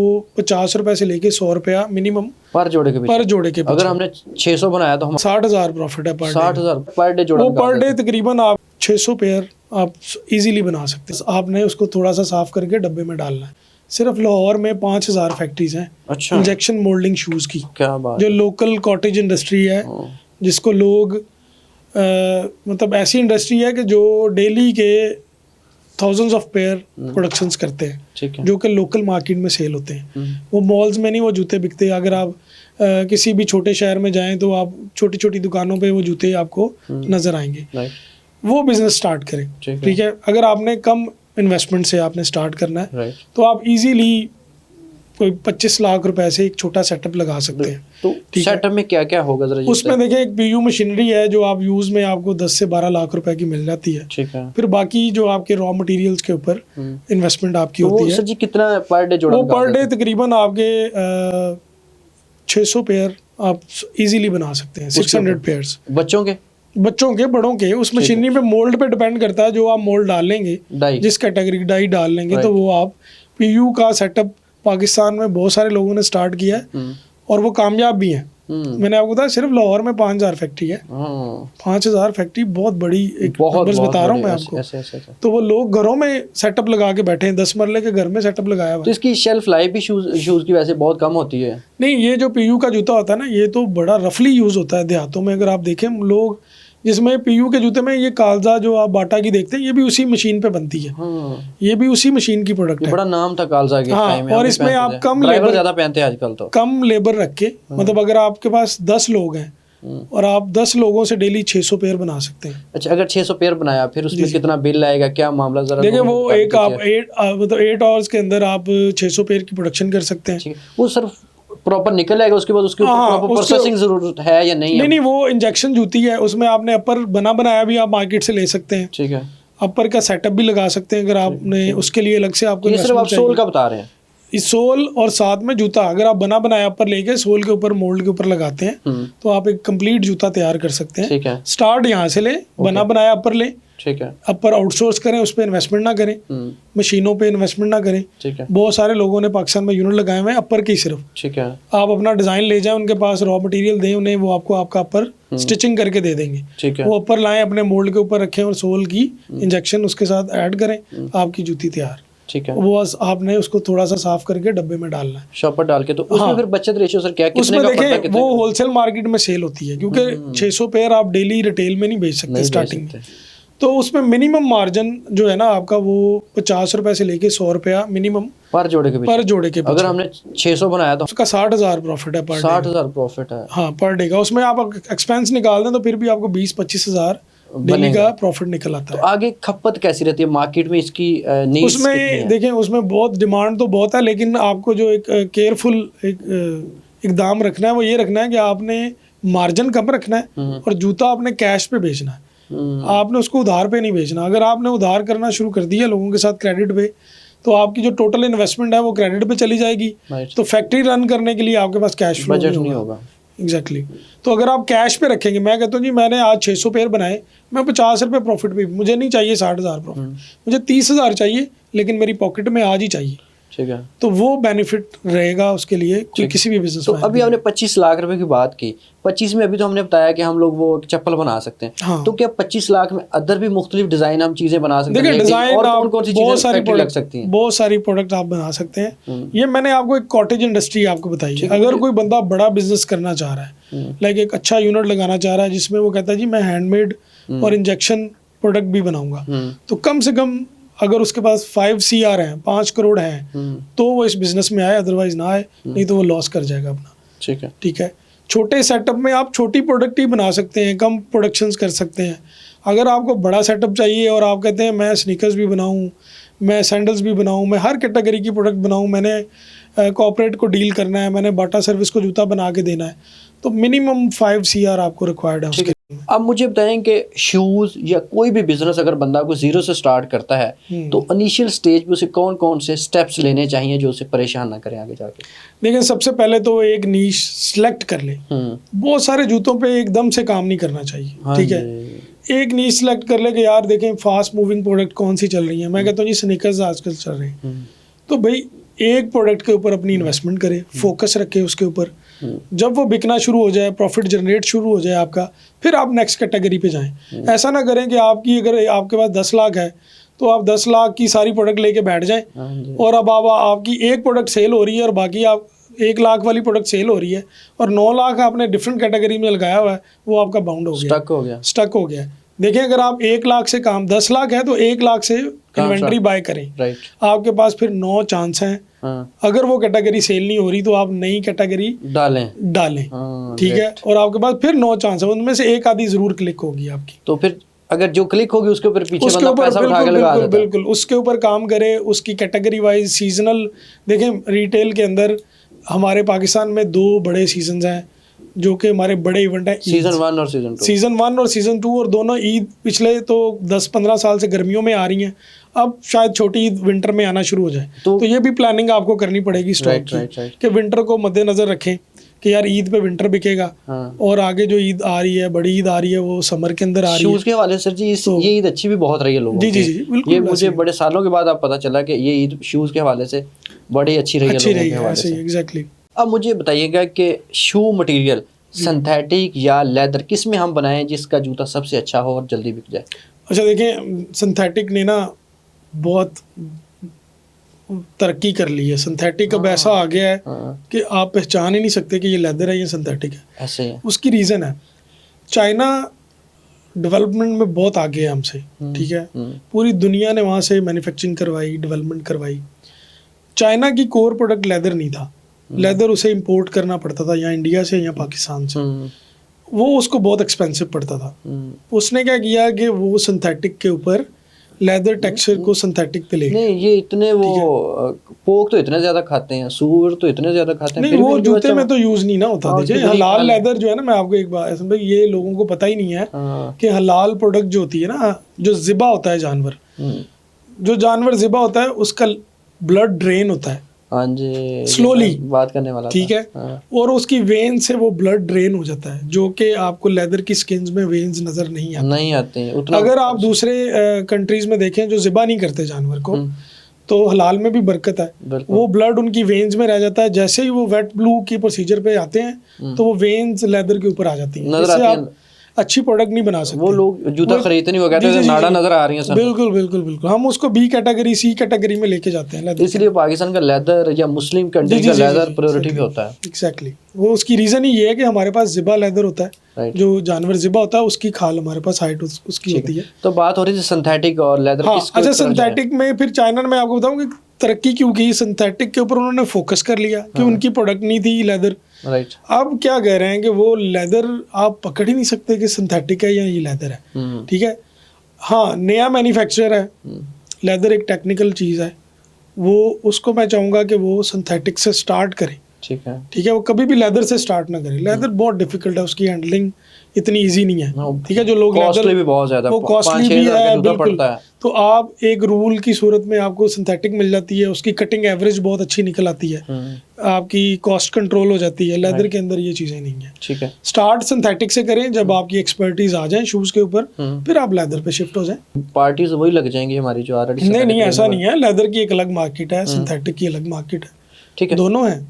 वो 50 रुपए से लेके 100 रुपया मिनिमम पर जोड़े के पीछे। अगर हमने 600 बनाया तो हम 60,000 प्रॉफिट है पर 60,000 पर डे जोड़ा। वो पर डे तकरीबन आप 600 पेयर आप इजीली बना सकते हैं। आपने उसको थोड़ा सा साफ करके डब्बे में डालना है। सिर्फ लाहौर में 5,000 फैक्ट्रीज हैं। अच्छा। इंजेक्शन मोल्डिंग शूज़ की, क्या बात जो लोकल कॉटेज इंडस्ट्री है, जिसको लोग मतलब ऐसी इंडस्ट्री है कि जो डेली के थाउजेंड्स ऑफ पेयर प्रोडक्शंस करते हैं, ठीक है। जो कि लोकल मार्केट में सेल होते हैं। वो मॉल्स में नहीं वो जूते बिकते। अगर आप किसी भी छोटे शहर में जाएं तो आप छोटी छोटी दुकानों पे वो जूते आपको नज़र आएंगे। वो बिजनेस स्टार्ट करें, ठीक है। अगर आपने कम इन्वेस्टमेंट से आपने स्टार्ट करना है तो आप इजीली कोई 25 लाख रुपए से एक छोटा सेटअप लगा सकते हैं। तो सेटअप में क्या क्या होगा जरा? उसमें देखिए एक पीयू मशीनरी है जो आप यूज में आपको 10 से 12 लाख रुपए की मिल जाती है, ठीक है। फिर बाकी जो आपके रॉ मटेरियल्स के ऊपर इन्वेस्टमेंट आपकी होती है। सर जी कितना पर डे जोड़ा? वो पर डे तकरीबन आपके 600 पेयर आप इजीली बना सकते हैं। 600 पेयर्स बच्चों के बड़ों के। उस मशीनरी पे मोल्ड पे डिपेंड करता है। जो आप मोल्ड डाल लेंगे, जिस कैटेगरी डाई डाल लेंगे, तो वो आप पीयू का सेटअप पाकिस्तान में बहुत सारे लोगों ने स्टार्ट किया है और वो कामयाब भी हैं। मैंने आपको बताया सिर्फ लाहौर में 5,000 फैक्ट्री है। 5,000 फैक्ट्री बहुत बड़ी एक नंबर्स बता रहा हूँ मैं आपको। ऐसे। तो वो लोग घरों में सेटअप लगा के बैठे हैं, 10 मरले के घर में सेटअप लगाया हुआ। तो इसकी शेल्फ लाइफ भी शूज की वैसे बहुत कम होती है। नहीं, ये जो पीयू का जूता होता है ना, ये तो बड़ा रफली यूज होता है देहातों में। अगर आप देखें लोग जिसमें पीयू के जूते में ये कालजा जो आप बाटा की देखते हैं, ये भी उसी मशीन पे बनती है। ये भी उसी मशीन की प्रोडक्ट है। बड़ा नाम था कालजा के टाइम में। और इसमें आप कम लेबर ज्यादा पहनते हैं आजकल, तो कम लेबर रख के, मतलब अगर आपके पास 10 लोग हैं और आप 10 लोगों से डेली 600 पेयर बना सकते हैं। अच्छा, अगर 600 पेयर बनाया फिर उसमें कितना बिल आएगा, क्या मामला? जरा देखिए वो एक आप 8 आवर्स के अंदर आप 600 पेयर की प्रोडक्शन कर सकते हैं। वो सिर्फ प्रॉपर निकल आएगा, उसके बाद उसके प्रॉपर प्रोसेसिंग जरूरत है या नहीं? नहीं, वो इंजेक्शन जूती है। उसमें आपने अपर बनाया भी आप मार्केट से ले सकते हैं, ठीक है। अपर का सेटअप भी लगा सकते हैं अगर आपने उसके लिए अलग से आपको। ये सिर्फ आप सोल का बता रहे हैं? इस सोल और साथ में जूता अगर आप बनाया अपर लेके सोल के ऊपर मोल्ड के ऊपर लगाते हैं तो आप एक कंप्लीट जूता तैयार कर सकते हैं। ठीक है। स्टार्ट यहाँ से ले, बनाया अपर ले, ठीक है। अपर आउटसोर्स करें, उस पर इन्वेस्टमेंट ना करें, मशीनों पे इन्वेस्टमेंट ना करें। ठीक है। बहुत सारे लोगों ने पाकिस्तान में यूनिट लगाए हुए हैं अपर की सिर्फ। ठीक है। आप अपना डिजाइन ले जाएं, उनके पास रॉ मटेरियल दें उन्हें, वो आपको आपका अपर स्टिचिंग करके दे देंगे। ठीक है। वो अपर लाएं, अपने मोल्ड के ऊपर रखें और सोल की इंजेक्शन उसके साथ ऐड करें, आपकी जूती तैयार। ठीक है। वो आपने उसको थोड़ा सा साफ करके डब्बे में डालना है, शॉपर डाल के। तो उसमें फिर बचत रेशियो सर क्या है? उसमें देखिए वो होलसेल मार्केट में सेल होती है, क्योंकि 600 पेयर आप डेली रिटेल में नहीं बेच सकते स्टार्टिंग में। तो उसमें मिनिमम मार्जिन जो है ना आपका, वो 50 रुपए से लेके 100 रुपया मिनिमम पर जोड़े के। अगर हमने 600 बनाया तो उसका 60,000 प्रॉफिट है पर 60,000 प्रॉफिट है। हाँ, पर डे का। उसमें आप एक्सपेंस निकाल दें तो फिर भी आपको 20-25 हज़ार डेली का प्रॉफिट निकल आता है। तो आगे खपत कैसी रहती है मार्केट में इसकी? उसमें देखें, उसमें बहुत डिमांड तो बहुत है, लेकिन आपको जो एक केयरफुल एक दाम रखना है, वो ये रखना है कि आपने मार्जिन कम रखना है और जूता आपने कैश पे बेचना है। आपने उसको उधार पे नहीं बेचना। अगर आपने उधार करना शुरू कर दिया लोगों के साथ क्रेडिट पे, तो आपकी जो टोटल इन्वेस्टमेंट है वो क्रेडिट पे चली जाएगी। तो फैक्ट्री रन करने के लिए आपके पास कैश फ्लो नहीं होगा। एग्जैक्टली। तो अगर आप कैश पे रखेंगे, मैं कहता हूँ जी मैंने आज 600 पेयर बनाए, मैं 50 रुपये प्रॉफिट पे, मुझे नहीं चाहिए 60,000 प्रॉफिट, मुझे 30,000 चाहिए, लेकिन मेरी पॉकेट में आज ही चाहिए। ठीक है। तो वो बेनिफिट रहेगा उसके लिए कोई किसी भी बिजनेस। तो अभी हमने 25 लाख रुपए की बात की। 25 में अभी तो हमने बताया कि हम लोग वो चप्पल बना सकते हैं। हाँ। तो क्या 25 लाख में अदर भी मुख्तलिफ डिजाइन हम चीजें बना सकते हैं? देखिए डिजाइन और आप कौन-कौन सी बहुत चीजें सारी लग सकती हैं? बहुत सारी प्रोडक्ट आप बना सकते हैं। ये मैंने आपको एक कॉटेज इंडस्ट्री आपको बताई है। अगर कोई बंदा बड़ा बिजनेस करना चाह रहा है, लाइक एक अच्छा यूनिट लगाना चाह रहा है जिसमें वो कहता है जी मैं हैंडमेड और इंजेक्शन प्रोडक्ट भी बनाऊंगा, तो कम से कम अगर उसके पास 5 CR हैं, 5 करोड़ हैं, तो वो इस बिजनेस में आए, अदरवाइज ना आए, नहीं तो वो लॉस कर जाएगा अपना। ठीक है। छोटे सेटअप में आप छोटी प्रोडक्ट ही बना सकते हैं, कम प्रोडक्शंस कर सकते हैं। अगर आपको बड़ा सेटअप चाहिए और आप कहते हैं मैं स्नीकर्स भी बनाऊं, मैं सैंडल्स भी बनाऊं, मैं हर कैटेगरी की प्रोडक्ट बनाऊं, मैंने कॉर्पोरेट को डील करना है, मैंने बाटा सर्विस को जूता बना के देना है, तो मिनिमम 5 CR आपको रिक्वायर्ड है उसके। अब मुझे बताएं कि शूज या कोई भी बिजनेस अगर बंदा को जीरो से स्टार्ट करता है तो इनिशियल स्टेज पे उसे कौन कौन से स्टेप्स लेने चाहिए जो उसे परेशान ना करें आगे जाके? देखिए सबसे पहले तो एक नीश सिलेक्ट कर ले। बहुत सारे जूतों पे एकदम से काम नहीं करना चाहिए। ठीक है। एक नीश सिलेक्ट कर ले कि यार देखें फास्ट मूविंग प्रोडक्ट कौन सी चल रही है। मैं कहता हूँ जी स्नीकर्स आजकल चल रही हैं, तो भाई एक प्रोडक्ट के ऊपर अपनी इन्वेस्टमेंट करे, फोकस रखे उसके ऊपर। जब वो बिकना शुरू हो जाए, प्रॉफिट जनरेट शुरू हो जाए आपका, फिर आप नेक्स्ट कैटेगरी पे जाएं। ऐसा ना करें कि आपकी अगर आपके पास 10 लाख है तो आप 10 लाख की सारी प्रोडक्ट लेके बैठ जाएं और अब आपकी एक प्रोडक्ट सेल हो रही है और बाकी आप 1 लाख वाली प्रोडक्ट सेल हो रही है और 9 लाख आपने डिफरेंट कैटेगरी में लगाया हुआ है, वो आपका बाउंड हो गया, स्टक हो गया। देखिए अगर आप 1 लाख से काम 10 लाख है तो 1 लाख से इन्वेंट्री बाय करें, आपके पास फिर 9 चांस हैं। अगर वो कैटेगरी सेल नहीं हो रही तो आप नई कैटेगरी डालें ठीक है, और आपके पास फिर 9 चांस है, उनमें से एक आधी जरूर क्लिक होगी आपकी। तो फिर अगर जो क्लिक होगी उसके ऊपर पीछे बंदा पैसा उठा के लगा देता है। बिल्कुल उसके ऊपर काम करे, उसकी कैटेगरी वाइज सीजनल। देखें रिटेल के अंदर हमारे पाकिस्तान में 2 बड़े सीजन हैं जो कि हमारे बड़े इवेंट हैं, सीजन 1 और सीजन 2। सीजन 1 और सीजन 2, और दोनों ईद पिछले तो 10-15 साल से गर्मियों में आ रही हैं, अब शायद छोटी ईद विंटर में आना शुरू हो जाए। तो ये भी प्लानिंग आपको करनी पड़ेगी स्टॉक की कि विंटर को मद्देनजर रखें कि यार ईद पे विंटर बिकेगा। और आगे जो ईद आ रही है, बड़ी ईद आ रही है, वो समर के अंदर आ रही है। शूज के हवाले सर जी ये ईद अच्छी भी बहुत रही है लोगों की। जी बिल्कुल, ये मुझे बड़े सालों के बाद अब पता चला कि ये ईद शूज के हवाले से बड़ी अच्छी रही है लोगों के हवाले से। एग्जैक्टली। अब मुझे बताइएगा कि शू मटेरियल सिंथेटिक या लेदर किस में हम बनाएं जिसका जूता सबसे अच्छा हो और जल्दी बिक जाए? अच्छा देखें, सिंथेटिक ने ना बहुत तरक्की कर ली है। सिंथेटिक अब ऐसा आ गया है कि आप पहचान ही नहीं सकते कि ये लेदर है या सिंथेटिक है। ऐसे है। उसकी रीज़न है चाइना डेवलपमेंट में बहुत आगे है हमसे, ठीक है। पूरी दुनिया ने वहाँ से मैन्युफैक्चरिंग करवाई, डेवलपमेंट करवाई। चाइना की कोर प्रोडक्ट लेदर नहीं था, लेदर उसे इंपोर्ट करना पड़ता था या इंडिया से या पाकिस्तान से, वो उसको बहुत एक्सपेंसिव पड़ता था। उसने क्या किया कि वो सिंथेटिक के ऊपर लेदर टेक्सचर को सिंथेटिक पे ले गया। नहीं ये इतने वो पोक तो इतने ज्यादा खाते हैं, सूअर तो इतने ज्यादा खाते हैं, नहीं वो जूते में तो यूज नहीं ना होता। देखिए हलाल लेदर जो है ना, मैं आपको एक बात ऐसा, भाई ये लोगों को पता ही नहीं है कि हलाल प्रोडक्ट जो होती है ना, जो ज़िबा होता है जानवर, जो जानवर ज़िबा होता है उसका ब्लड ड्रेन होता है, हाँ जी, स्लोली बात करने वाला, ठीक है। और उसकी वेन से वो ब्लड ड्रेन हो जाता है, जो कि आपको लेदर की स्किन्स में वेन्स नजर नहीं आते उतना। अगर आप दूसरे कंट्रीज में देखें जो ज़िबा नहीं करते जानवर को, तो हलाल में भी बरकत है, वो ब्लड उनकी वेन्स में रह जाता है। जैसे ही वो वेट ब्लू की प्रोसीजर पे आते हैं तो वो वेन्स लेदर के ऊपर आ जाती हैं, इससे आप अच्छी प्रोडक्ट नहीं बना सकते। वो लोग जूता खरीदते नहीं, वो कहते हैं नाड़ा नजर आ रही है। बिल्कुल हम उसको बी कैटेगरी सी कैटेगरी में लेके जाते हैं। इसलिए पाकिस्तान का लेदर या मुस्लिम कंट्री का लेदर प्रायोरिटी भी होता है। एग्जैक्टली, वो उसकी रीजन ही ये है कि हमारे पास ज़िबा लेदर होता है, जो जानवर ज़िबा होता है उसकी खाल हमारे पास हाइट उसकी होती है। तो बात हो रही थी सिंथेटिक और लेदर। अच्छा, सिंथेटिक में फिर चाइना ने, मैं आपको बताऊं कि तरक्की क्यों की, सिंथेटिक के ऊपर उन्होंने फोकस कर लिया कि उनकी प्रोडक्ट नहीं थी लेदर। अब क्या कह रहे हैं कि वो लेदर आप पकड़ ही नहीं सकते कि सिंथेटिक है या ये लेदर है, ठीक है। हाँ, नया मैन्युफैक्चरर है, लेदर एक टेक्निकल चीज़ है, वो उसको मैं चाहूँगा कि वो सिंथेटिक से स्टार्ट करे, ठीक है। वो कभी भी लेदर से स्टार्ट ना करे। लेदर बहुत डिफिकल्ट है, उसकी हैंडलिंग इतनी इजी नहीं है, ठीक है। जो लोग कॉस्टली भी बहुत ज़्यादा, वो कॉस्टली भी है, बिल्कुल। तो आप एक रूल की सूरत में आपको सिंथेटिक मिल जाती है, उसकी कटिंग एवरेज बहुत अच्छी निकल आती है, आपकी कॉस्ट कंट्रोल हो जाती है। लेदर के अंदर ये चीज़ें नहीं है, ठीक है। स्टार्ट सिंथेटिक से करें, जब आपकी एक्सपर्टीज आ जाए शूज़ के ऊपर, फिर आप लेदर पे शिफ्ट हो जाएं। पार्टीज वही लग जाएंगी हमारी जो ऑलरेडी। नहीं, ऐसा नहीं है। लेदर की एक अलग मार्केट है, सिंथेटिक की अलग मार्केट है, ठीक है, दोनों है।